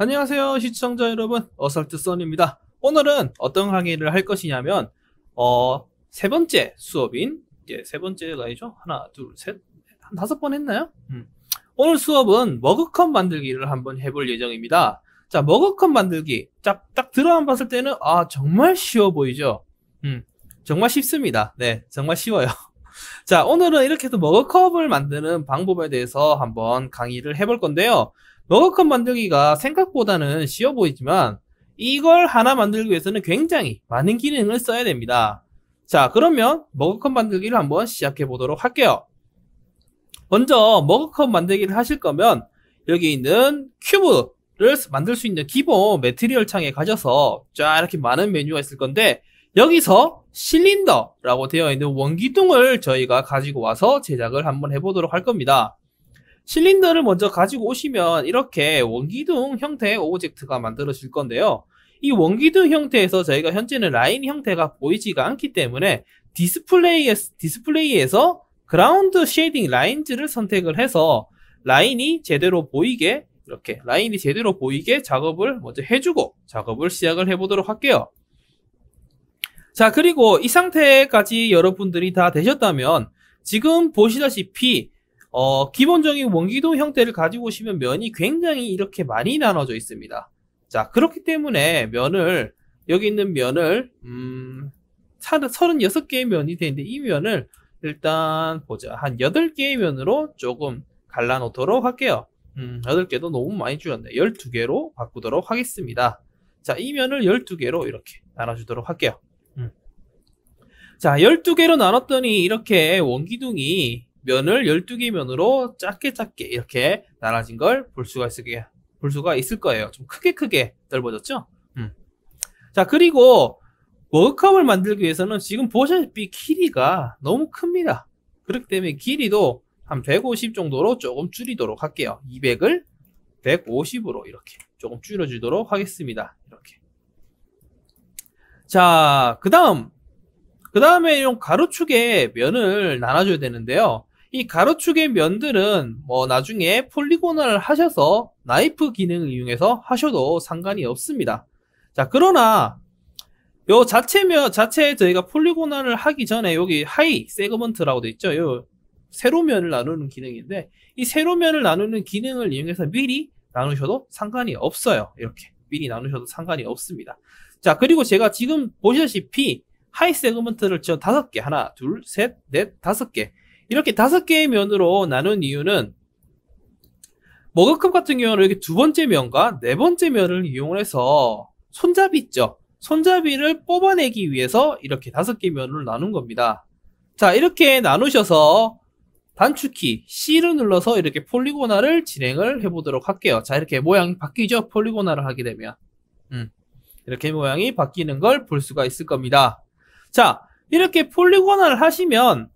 안녕하세요 시청자 여러분, 어설트 썬입니다. 오늘은 어떤 강의를 할 것이냐면 세 번째 수업인, 세 번째가 아니죠? 하나 둘셋 한 5번 했나요? 오늘 수업은 머그컵 만들기를 한번 해볼 예정입니다. 자, 머그컵 만들기 딱 들어만 봤을 때는 정말 쉬워 보이죠? 정말 쉽습니다. 네, 정말 쉬워요. 자, 오늘은 이렇게 해서 머그컵을 만드는 방법에 대해서 한번 강의를 해볼 건데요. 머그컵 만들기가 생각보다는 쉬워 보이지만 이걸 하나 만들기 위해서는 굉장히 많은 기능을 써야 됩니다. 자, 그러면 머그컵 만들기를 한번 시작해 보도록 할게요. 먼저 머그컵 만들기를 하실 거면 여기 있는 큐브를 만들 수 있는 기본 매트리얼 창에 가셔서 쫙 이렇게 많은 메뉴가 있을 건데, 여기서 실린더라고 되어 있는 원기둥을 저희가 가지고 와서 제작을 한번 해보도록 할 겁니다. 실린더를 먼저 가지고 오시면 이렇게 원기둥 형태의 오브젝트가 만들어질 건데요. 이 원기둥 형태에서 저희가 현재는 라인 형태가 보이지가 않기 때문에 디스플레이에서 그라운드 쉐이딩 라인즈를 선택을 해서 라인이 제대로 보이게, 이렇게 라인이 제대로 보이게 작업을 먼저 해주고 작업을 시작을 해보도록 할게요. 자, 그리고 이 상태까지 여러분들이 다 되셨다면 지금 보시다시피 기본적인 원기둥 형태를 가지고 오시면 면이 굉장히 이렇게 많이 나눠져 있습니다. 자, 그렇기 때문에 여기 있는 면을 36개의 면이 되는데, 이 면을 일단 보자, 한 8개의 면으로 조금 갈라 놓도록 할게요. 8개도 너무 많이 줄였네. 12개로 바꾸도록 하겠습니다. 자, 이 면을 12개로 이렇게 나눠주도록 할게요. 자, 12개로 나눴더니 이렇게 원기둥이 면을 12개 면으로 작게 이렇게 나눠진 걸 볼 수가 있을 거예요. 좀 크게 넓어졌죠? 자, 그리고 머그컵을 만들기 위해서는 지금 보시다시피 길이가 너무 큽니다. 그렇기 때문에 길이도 한 150 정도로 조금 줄이도록 할게요. 200을 150으로 이렇게 조금 줄여주도록 하겠습니다. 이렇게. 자, 그 다음에 이런 가로축의 면을 나눠줘야 되는데요. 이 가로축의 면들은 나중에 폴리곤을 하셔서 나이프 기능을 이용해서 하셔도 상관이 없습니다. 자, 그러나 요 자체 저희가 폴리곤을 하기 전에 여기 하이 세그먼트라고 되어 있죠. 요 세로면을 나누는 기능인데, 이 세로면을 나누는 기능을 이용해서 미리 나누셔도 상관이 없어요. 이렇게 미리 나누셔도 상관이 없습니다. 자, 그리고 제가 지금 보시다시피 하이 세그먼트를 저 5개, 하나, 둘, 셋, 넷, 5개, 이렇게 5개의 면으로 나눈 이유는 머그컵 같은 경우는 이렇게 두 번째 면과 네 번째 면을 이용해서 손잡이 있죠? 손잡이를 뽑아내기 위해서 이렇게 5개 면을 나눈 겁니다. 자, 이렇게 나누셔서 단축키 C를 눌러서 이렇게 폴리고나를 진행을 해보도록 할게요. 자, 이렇게 모양이 바뀌죠? 폴리고나를 하게 되면 이렇게 모양이 바뀌는 걸 볼 수가 있을 겁니다. 자, 이렇게 폴리고나를 하시면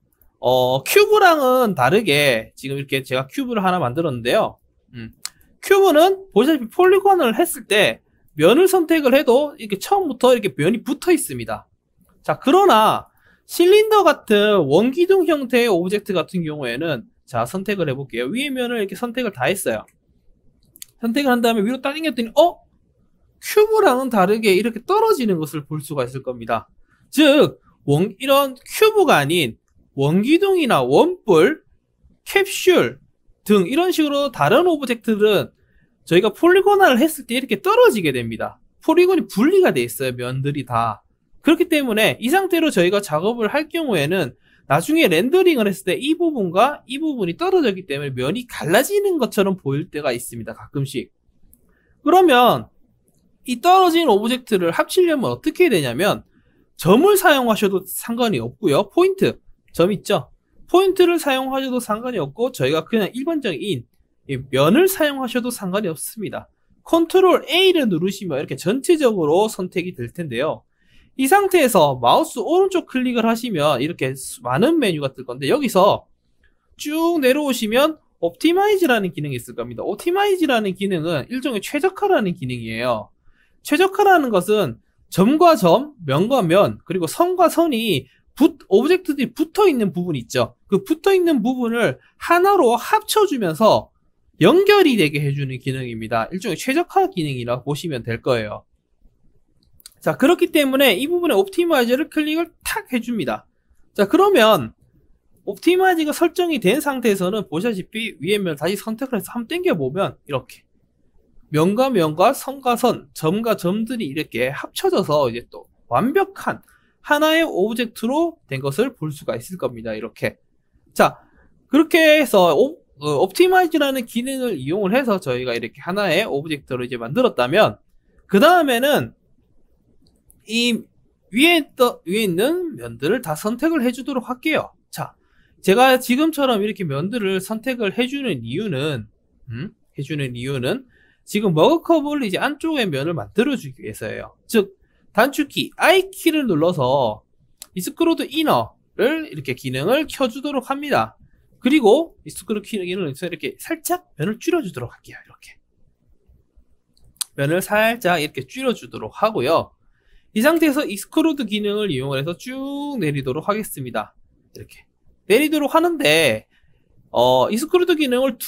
큐브랑은 다르게 지금 이렇게 제가 큐브를 하나 만들었는데요. 큐브는 보시다시피 폴리곤을 했을 때 면을 선택을 해도 이렇게 처음부터 이렇게 면이 붙어 있습니다. 자, 그러나 실린더 같은 원기둥 형태의 오브젝트 같은 경우에는, 자, 선택을 해볼게요. 위의 면을 이렇게 선택을 다 했어요. 선택을 한 다음에 위로 딱 당겼더니 큐브랑은 다르게 이렇게 떨어지는 것을 볼 수가 있을 겁니다. 즉 이런 큐브가 아닌 원기둥이나 원뿔, 캡슐 등 이런 식으로 다른 오브젝트들은 저희가 폴리곤을 했을 때 이렇게 떨어지게 됩니다. 폴리곤이 분리가 돼 있어요, 면들이 다. 그렇기 때문에 이 상태로 저희가 작업을 할 경우에는 나중에 렌더링을 했을 때 이 부분과 이 부분이 떨어졌기 때문에 면이 갈라지는 것처럼 보일 때가 있습니다, 가끔씩. 그러면 이 떨어진 오브젝트를 합치려면 어떻게 해야 되냐면, 점을 사용하셔도 상관이 없고요. 포인트, 점 있죠? 포인트를 사용하셔도 상관이 없고, 저희가 그냥 일반적인 이 면을 사용하셔도 상관이 없습니다. 컨트롤 A를 누르시면 이렇게 전체적으로 선택이 될 텐데요. 이 상태에서 마우스 오른쪽 클릭을 하시면 이렇게 많은 메뉴가 뜰 건데, 여기서 쭉 내려오시면 옵티마이즈라는 기능이 있을 겁니다. 옵티마이즈라는 기능은 일종의 최적화라는 기능이에요. 최적화라는 것은 점과 점, 면과 면, 그리고 선과 선이 오브젝트들이 붙어 있는 부분이 있죠. 그 붙어 있는 부분을 하나로 합쳐주면서 연결이 되게 해주는 기능입니다. 일종의 최적화 기능이라고 보시면 될 거예요. 자, 그렇기 때문에 이 부분에 옵티마이저를 클릭을 탁 해줍니다. 자, 그러면 옵티마이저가 설정이 된 상태에서는 보시다시피 위에 면 다시 선택을 해서 한번 당겨보면 이렇게 면과 면과 선과 선, 점과 점들이 이렇게 합쳐져서 이제 또 완벽한 하나의 오브젝트로 된 것을 볼 수가 있을 겁니다. 이렇게. 자, 그렇게 해서 옵티마이즈라는 기능을 이용을 해서 저희가 이렇게 하나의 오브젝트를 이제 만들었다면, 그 다음에는 이 위에 있는 면들을 다 선택을 해주도록 할게요. 자, 제가 지금처럼 이렇게 면들을 선택을 해주는 이유는, 지금 머그컵을 이제 안쪽에 면을 만들어주기 위해서예요. 즉, 단축키 I키를 눌러서 익스트루드 이너를 이렇게 기능을 켜주도록 합니다. 그리고 익스트루드 기능을 이렇게 살짝 면을 줄여주도록 할게요. 이렇게 면을 살짝 이렇게 줄여주도록 하고요. 이 상태에서 익스트루드 기능을 이용해서 쭉 내리도록 하겠습니다. 이렇게 내리도록 하는데 익스트루드 기능을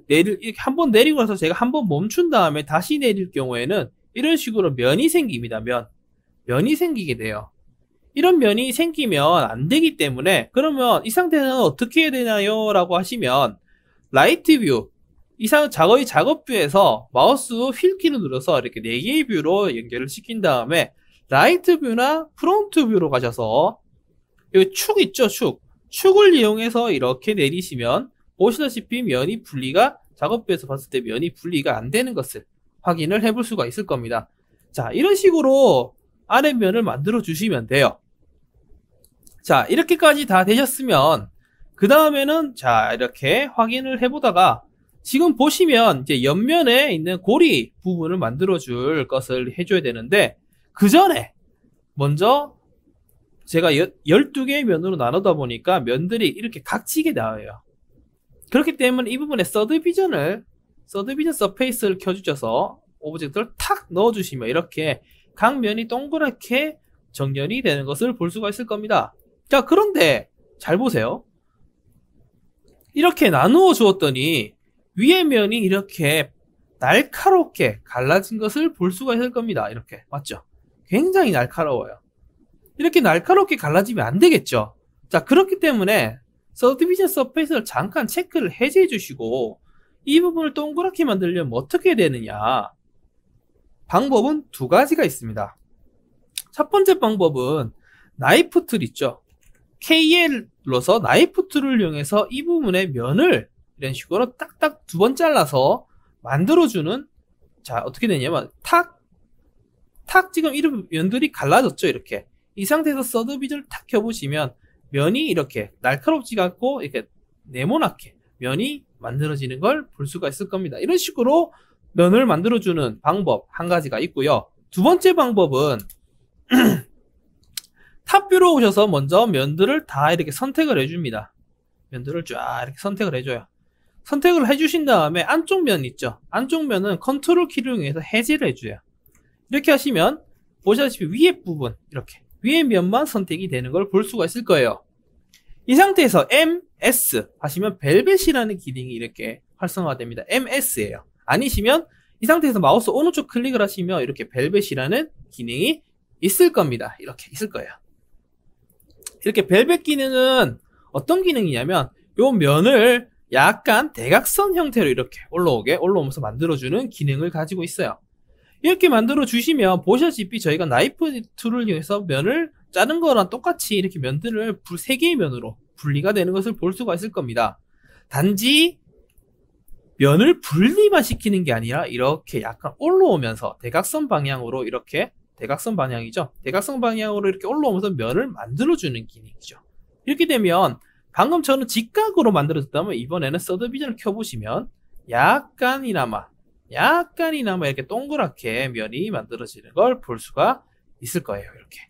이렇게 한 번 내리고 나서 제가 한 번 멈춘 다음에 다시 내릴 경우에는 이런 식으로 면이 생깁니다. 면이 생기게 돼요. 이런 면이 생기면 안 되기 때문에, 그러면 이 상태는 어떻게 해야 되나요? 라고 하시면 라이트 뷰, 저희 작업 뷰에서 마우스 휠키를 눌러서 이렇게 4개의 뷰로 연결을 시킨 다음에 라이트 뷰나 프론트 뷰로 가셔서 여기 축 있죠? 축을 이용해서 이렇게 내리시면 보시다시피 작업 뷰에서 봤을 때 면이 분리가 안 되는 것을 확인을 해볼 수가 있을 겁니다. 자, 이런 식으로 아랫면을 만들어 주시면 돼요. 자, 이렇게까지 다 되셨으면 그 다음에는 자, 이렇게 확인을 해보다가 지금 보시면 이제 옆면에 있는 고리 부분을 만들어 줄 것을 해줘야 되는데, 그 전에 먼저 제가 12개의 면으로 나누다 보니까 면들이 이렇게 각지게 나와요. 그렇기 때문에 이 부분에 서드비전 서페이스를 켜주셔서 오브젝트를 탁 넣어주시면 이렇게 각 면이 동그랗게 정렬이 되는 것을 볼 수가 있을 겁니다. 자, 그런데 잘 보세요. 이렇게 나누어 주었더니 위에 면이 이렇게 날카롭게 갈라진 것을 볼 수가 있을 겁니다. 이렇게 맞죠? 굉장히 날카로워요. 이렇게 날카롭게 갈라지면 안 되겠죠. 자, 그렇기 때문에 서디비전 서페이스를 잠깐 체크를 해제해 주시고 이 부분을 동그랗게 만들려면 어떻게 해야 되느냐, 방법은 두 가지가 있습니다. 첫 번째 방법은 나이프 툴 있죠. K에 눌러서 나이프 툴을 이용해서 이 부분의 면을 이런 식으로 딱딱 2번 잘라서 만들어주는, 자, 어떻게 되냐면 탁 지금 이런 면들이 갈라졌죠. 이렇게 이 상태에서 서드비전을 탁 켜보시면 면이 이렇게 날카롭지가 않고 이렇게 네모나게 면이 만들어지는 걸 볼 수가 있을 겁니다. 이런 식으로 면을 만들어주는 방법 한 가지가 있고요. 두 번째 방법은 탑뷰로 오셔서 먼저 면들을 다 이렇게 선택을 해줍니다. 면들을 쫙 이렇게 선택을 해줘요. 선택을 해주신 다음에 안쪽 면 있죠. 안쪽 면은 컨트롤 키를 이용해서 해제를 해줘요. 이렇게 하시면 보시다시피 위에 부분, 이렇게 위에 면만 선택이 되는 걸 볼 수가 있을 거예요. 이 상태에서 MS 하시면 벨벳이라는 기능이 이렇게 활성화됩니다. MS예요. 아니시면 이 상태에서 마우스 오른쪽 클릭을 하시면 이렇게 벨벳이라는 기능이 있을 겁니다. 이렇게 있을 거예요. 이렇게 벨벳 기능은 어떤 기능이냐면 요 면을 약간 대각선 형태로 이렇게 올라오면서 만들어주는 기능을 가지고 있어요. 이렇게 만들어 주시면 보시다시피 저희가 나이프 툴을 이용해서 면을 자른 거랑 똑같이 이렇게 면들을 3개의 면으로 분리가 되는 것을 볼 수가 있을 겁니다. 단지 면을 분리만 시키는 게 아니라 이렇게 약간 올라오면서 대각선 방향으로 이렇게 대각선 방향이죠. 대각선 방향으로 이렇게 올라오면서 면을 만들어주는 기능이죠. 이렇게 되면 방금 저는 직각으로 만들어졌다면 이번에는 서드비전을 켜보시면 약간이나마 이렇게 동그랗게 면이 만들어지는 걸 볼 수가 있을 거예요. 이렇게.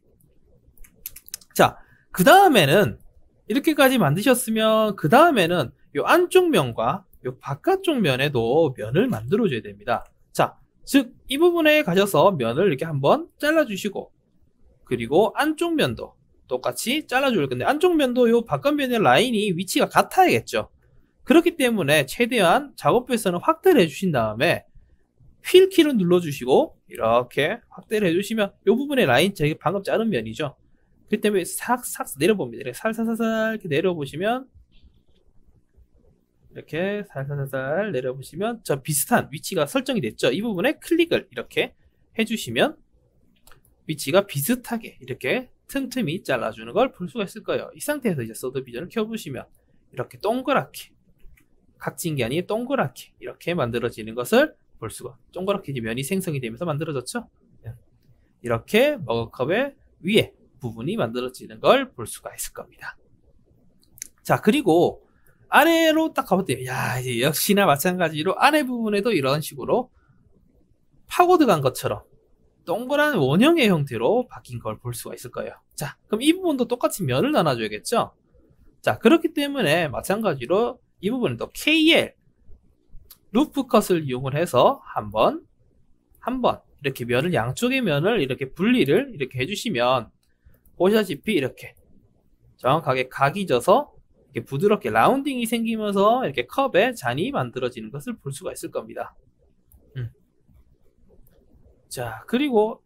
자, 그 다음에는 이렇게까지 만드셨으면 그 다음에는 요 안쪽 면과 요 바깥쪽 면에도 면을 만들어줘야 됩니다. 자, 즉 이 부분에 가셔서 면을 이렇게 한번 잘라주시고, 그리고 안쪽 면도 똑같이 잘라줄 건데 안쪽 면도 요 바깥 면의 라인이 위치가 같아야겠죠. 그렇기 때문에 최대한 작업부에서는 확대를 해주신 다음에 휠 키를 눌러주시고 이렇게 확대를 해주시면 이 부분의 라인 저희 방금 자른 면이죠. 그렇기 때문에 싹싹 내려봅니다. 이렇게 살살살살 이렇게 내려보시면 이렇게 살살살살 내려보시면 저 비슷한 위치가 설정이 됐죠. 이 부분에 클릭을 이렇게 해주시면 위치가 비슷하게 이렇게 틈틈이 잘라주는 걸 볼 수가 있을 거예요. 이 상태에서 이제 서드비전을 켜보시면 이렇게 동그랗게 각진 게 아니라 동그랗게 이렇게 만들어지는 것을 볼 수가, 동그랗게 이제 면이 생성이 되면서 만들어졌죠. 이렇게 머그컵의 위에 부분이 만들어지는 걸 볼 수가 있을 겁니다. 자, 그리고 아래로 딱 가볼 야, 이제 역시나 마찬가지로 아래 부분에도 이런 식으로 파고 들어간 것처럼 동그란 원형의 형태로 바뀐 걸 볼 수가 있을 거예요. 자, 그럼 이 부분도 똑같이 면을 나눠줘야겠죠? 자, 그렇기 때문에 마찬가지로 이 부분도 KL 루프 컷을 이용을 해서 한 번 이렇게 면을, 양쪽의 면을 이렇게 분리를 이렇게 해주시면 보시다시피 이렇게 정확하게 각이 져서 이렇게 부드럽게 라운딩이 생기면서 이렇게 컵에 잔이 만들어지는 것을 볼 수가 있을 겁니다. 자, 그리고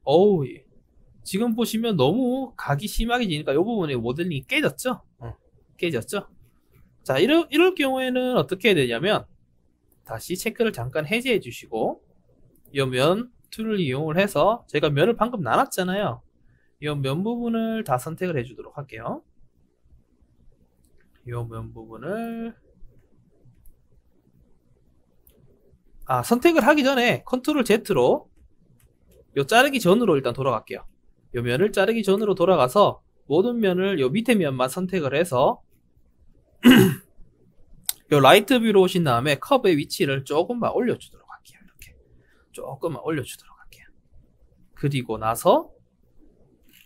지금 보시면 너무 각이 심하게 지니까 이 부분에 모델링이 깨졌죠? 깨졌죠? 자, 이럴 경우에는 어떻게 해야 되냐면 다시 체크를 잠깐 해제해 주시고 이 면 툴을 이용을 해서 제가 면을 방금 나눴잖아요. 이 면 부분을 다 선택을 해 주도록 할게요. 이 면 부분을 선택을 하기 전에 컨트롤 Z로 요 자르기 전으로 일단 돌아갈게요. 요 면을 자르기 전으로 돌아가서 모든 면을 요 밑에 면만 선택을 해서 요 라이트 뷰로 오신 다음에 컵의 위치를 조금만 올려주도록 할게요. 이렇게 조금만 올려주도록 할게요. 그리고 나서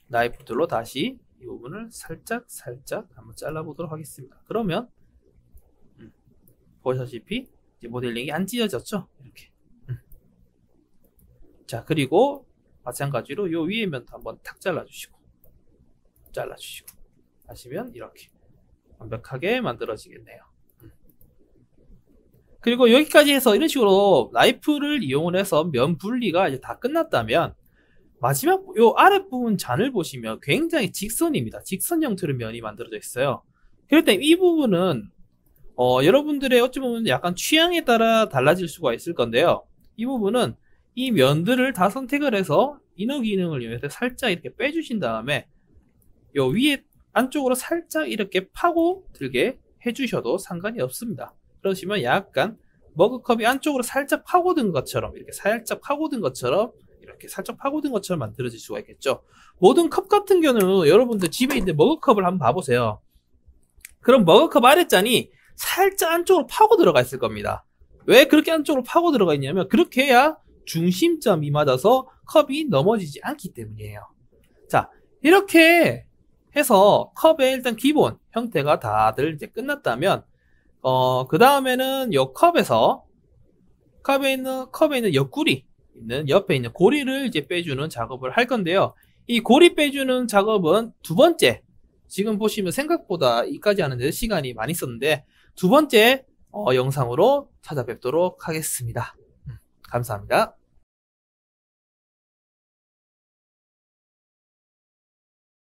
나이프 툴로 다시 이 부분을 살짝 한번 잘라보도록 하겠습니다. 그러면 보시다시피 이제 모델링이 안 찢어졌죠? 이렇게. 자, 그리고 마찬가지로 요 위에 면도 한번 탁 잘라주시고 하시면 이렇게 완벽하게 만들어지겠네요. 그리고 여기까지 해서 이런 식으로 나이프를 이용을 해서 면 분리가 이제 다 끝났다면 마지막 요 아랫부분 잔을 보시면 굉장히 직선입니다. 직선 형태로 면이 만들어져 있어요. 그럴 때 이 부분은 여러분들의 어찌 보면 약간 취향에 따라 달라질 수가 있을 건데요. 이 부분은 이 면들을 다 선택을 해서 이너 기능을 이용해서 살짝 이렇게 빼주신 다음에 요 위에 안쪽으로 살짝 이렇게 파고 들게 해주셔도 상관이 없습니다. 그러시면 약간 머그컵이 안쪽으로 살짝 파고든 것처럼 이렇게 살짝 파고든 것처럼 만들어질 수가 있겠죠. 모든 컵 같은 경우는 여러분들 집에 있는 머그컵을 한번 봐보세요. 그럼 머그컵 아랫잔이 살짝 안쪽으로 파고 들어가 있을 겁니다. 왜 그렇게 안쪽으로 파고 들어가 있냐면 그렇게 해야 중심점이 맞아서 컵이 넘어지지 않기 때문이에요. 자, 이렇게 해서 컵의 일단 기본 형태가 다들 이제 끝났다면 그 다음에는 요 컵에 있는 옆구리 옆에 있는 고리를 이제 빼주는 작업을 할 건데요. 이 고리 빼주는 작업은 두 번째, 지금 보시면 생각보다 이까지 하는데 시간이 많이 썼는데 두 번째 영상으로 찾아뵙도록 하겠습니다. 감사합니다.